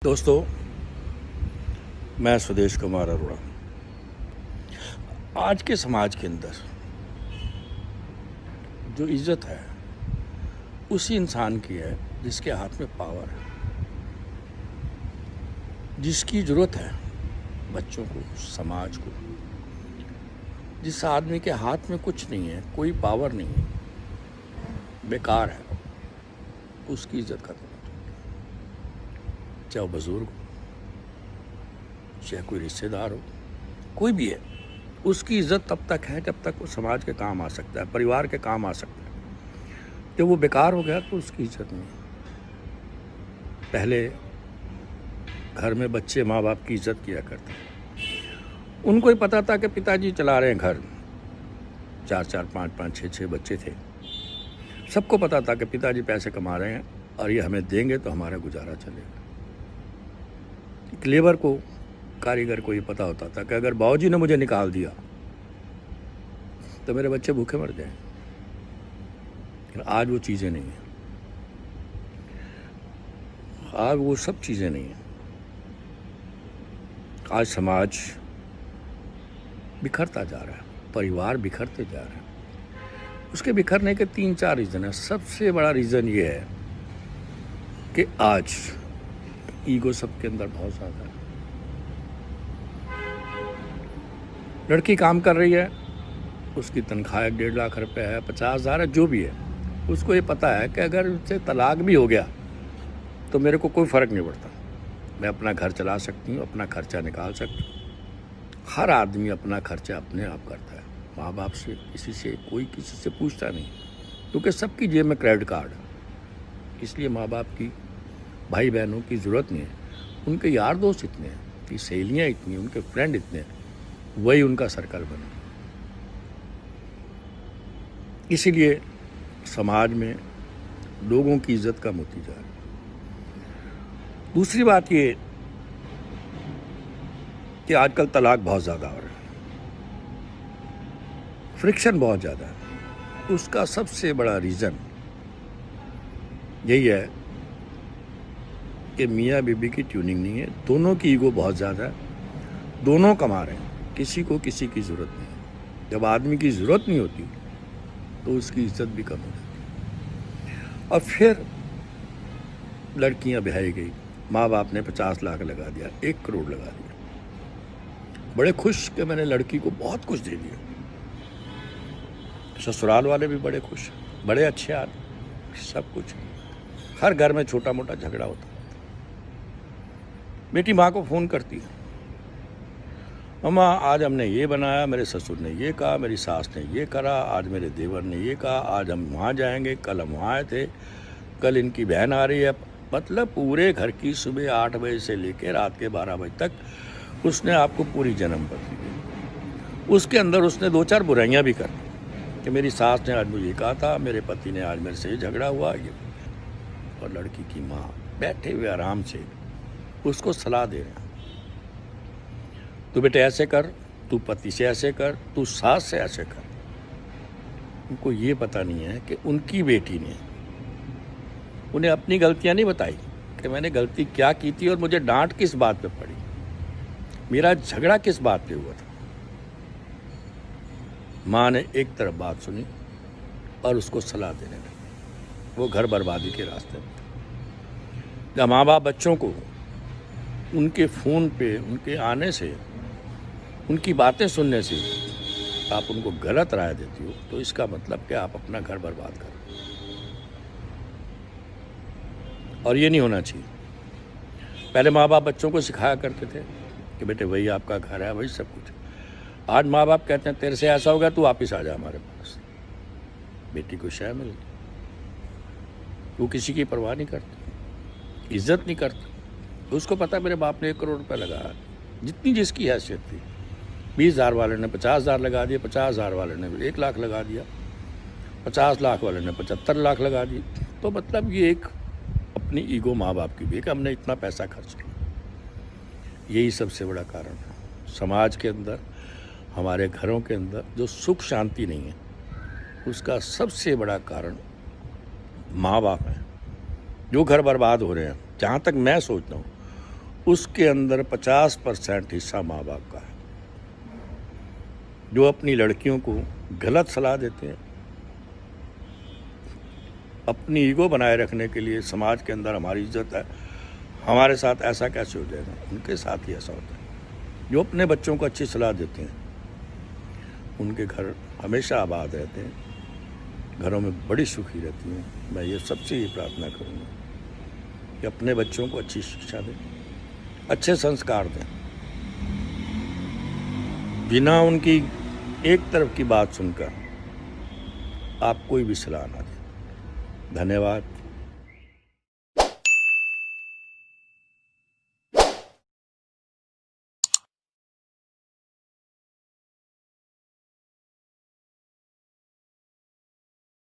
दोस्तों, मैं सुदेश कुमार अरोड़ा। आज के समाज के अंदर जो इज्जत है उसी इंसान की है जिसके हाथ में पावर है, जिसकी ज़रूरत है बच्चों को, समाज को। जिस आदमी के हाथ में कुछ नहीं है, कोई पावर नहीं है, बेकार है, उसकी इज्जत करना चाहिए। चाहे वो बुजुर्ग हो, चाहे कोई रिश्तेदार हो, कोई भी है, उसकी इज्जत तब तक है जब तक वो समाज के काम आ सकता है, परिवार के काम आ सकता है। जब वो बेकार हो गया तो उसकी इज्जत नहीं। पहले घर में बच्चे माँ बाप की इज्जत किया करते, उनको ही पता था कि पिताजी चला रहे हैं घर, 4-4, 5-5, 6-6 बच्चे थे। सबको पता था कि पिताजी पैसे कमा रहे हैं और ये हमें देंगे तो हमारा गुजारा चलेगा। एक लेबर को, कारीगर को ये पता होता था कि अगर बाबूजी ने मुझे निकाल दिया तो मेरे बच्चे भूखे मर जाएं। लेकिन आज वो चीज़ें नहीं हैं, आज वो सब चीज़ें नहीं हैं। आज समाज बिखरता जा रहा है, परिवार बिखरते जा रहे हैं। उसके बिखरने के 3-4 रीज़न है। सबसे बड़ा रीज़न ये है कि आज ईगो सबके अंदर बहुत ज़्यादा है। लड़की काम कर रही है, उसकी तनख्वाह 1-1.5 लाख रुपए है, 50,000 है, जो भी है, उसको ये पता है कि अगर उससे तलाक भी हो गया तो मेरे को कोई फ़र्क नहीं पड़ता, मैं अपना घर चला सकती हूँ, अपना खर्चा निकाल सकती हूँ। हर आदमी अपना खर्चा अपने आप करता है, माँ बाप से, किसी से, कोई किसी से पूछता नहीं, क्योंकि सबकी जेब में क्रेडिट कार्ड है। इसलिए माँ बाप की, भाई बहनों की ज़रूरत नहीं है। उनके यार दोस्त इतने हैं, उनकी सहेलियाँ इतनी हैं, उनके फ्रेंड इतने हैं, वही उनका सर्कल बना। इसीलिए समाज में लोगों की इज्जत कम होती जा रही है। दूसरी बात ये कि आजकल तलाक बहुत ज़्यादा हो रहा है, फ्रिक्शन बहुत ज़्यादा है। उसका सबसे बड़ा रीज़न यही है कि मियाँ बीबी की ट्यूनिंग नहीं है, दोनों की ईगो बहुत ज़्यादा है, दोनों कमा रहे हैं, किसी को किसी की ज़रूरत नहीं है। जब आदमी की ज़रूरत नहीं होती तो उसकी इज्जत भी कम हो जाती है। और फिर लड़कियां ब्याही गई, माँ बाप ने 50 लाख लगा दिया, 1 करोड़ लगा दिया, बड़े खुश कि मैंने लड़की को बहुत कुछ दे दिया। ससुराल वाले भी बड़े खुश, बड़े अच्छे आदमी, सब कुछ। हर घर में छोटा मोटा झगड़ा होता। बेटी माँ को फ़ोन करती है, मम्मा आज हमने ये बनाया, मेरे ससुर ने ये कहा, मेरी सास ने ये करा, आज मेरे देवर ने ये कहा, आज हम वहाँ जाएंगे, कल हम वहाँ आए थे, कल इनकी बहन आ रही है। मतलब पूरे घर की सुबह 8 बजे से लेकर रात के 12 बजे तक उसने आपको पूरी जन्म पत्री दी। उसके अंदर उसने 2-4 बुराइयाँ भी कर दी कि मेरी सास ने आज मुझे ये कहा था, मेरे पति ने आज मेरे से झगड़ा हुआ ये। और लड़की की माँ बैठे हुए आराम से उसको सलाह दे रहे हैं, तू बेटे ऐसे कर, तू पति से ऐसे कर, तू सास से ऐसे कर। उनको ये पता नहीं है कि उनकी बेटी ने उन्हें अपनी गलतियां नहीं बताई कि मैंने गलती क्या की थी और मुझे डांट किस बात पे पड़ी, मेरा झगड़ा किस बात पे हुआ था। माँ ने एक तरफ बात सुनी और उसको सलाह देने लगी। वो घर बर्बादी के रास्ते में। जब माँ बाप बच्चों को उनके फ़ोन पे, उनके आने से, उनकी बातें सुनने से आप उनको गलत राय देती हो तो इसका मतलब कि आप अपना घर बर्बाद कर। और ये नहीं होना चाहिए। पहले माँ बाप बच्चों को सिखाया करते थे कि बेटे वही आपका घर है, वही सब कुछ। आज माँ बाप कहते हैं तेरे से ऐसा होगा, तू वापिस आ जा हमारे पास। बेटी को शय मिल, वो किसी की परवाह नहीं करती, इज्जत नहीं करती। उसको पता मेरे बाप ने 1 करोड़ रुपये लगाया, जितनी जिसकी हैसियत थी। 20,000 वाले ने 50,000 लगा दिए, 50,000 वाले ने 1 लाख लगा दिया, 50 लाख वाले ने 75 लाख लगा दिए। तो मतलब ये एक अपनी ईगो माँ बाप की भी कि हमने इतना पैसा खर्च किया। यही सबसे बड़ा कारण है। समाज के अंदर, हमारे घरों के अंदर जो सुख शांति नहीं है, उसका सबसे बड़ा कारण माँ बाप हैं। जो घर बर्बाद हो रहे हैं, जहाँ तक मैं सोचता हूँ उसके अंदर 50% हिस्सा माँ बाप का है, जो अपनी लड़कियों को गलत सलाह देते हैं अपनी ईगो बनाए रखने के लिए। समाज के अंदर हमारी इज्जत है, हमारे साथ ऐसा कैसे हो जाएगा, उनके साथ ही ऐसा होता है। जो अपने बच्चों को अच्छी सलाह देते हैं उनके घर हमेशा आबाद रहते हैं, घरों में बड़ी सुखी रहती हैं। मैं ये सबसे ही प्रार्थना करूँगा कि अपने बच्चों को अच्छी शिक्षा दें, अच्छे संस्कार दें, बिना उनकी एक तरफ की बात सुनकर आप कोई भी सलाह ना दें। धन्यवाद।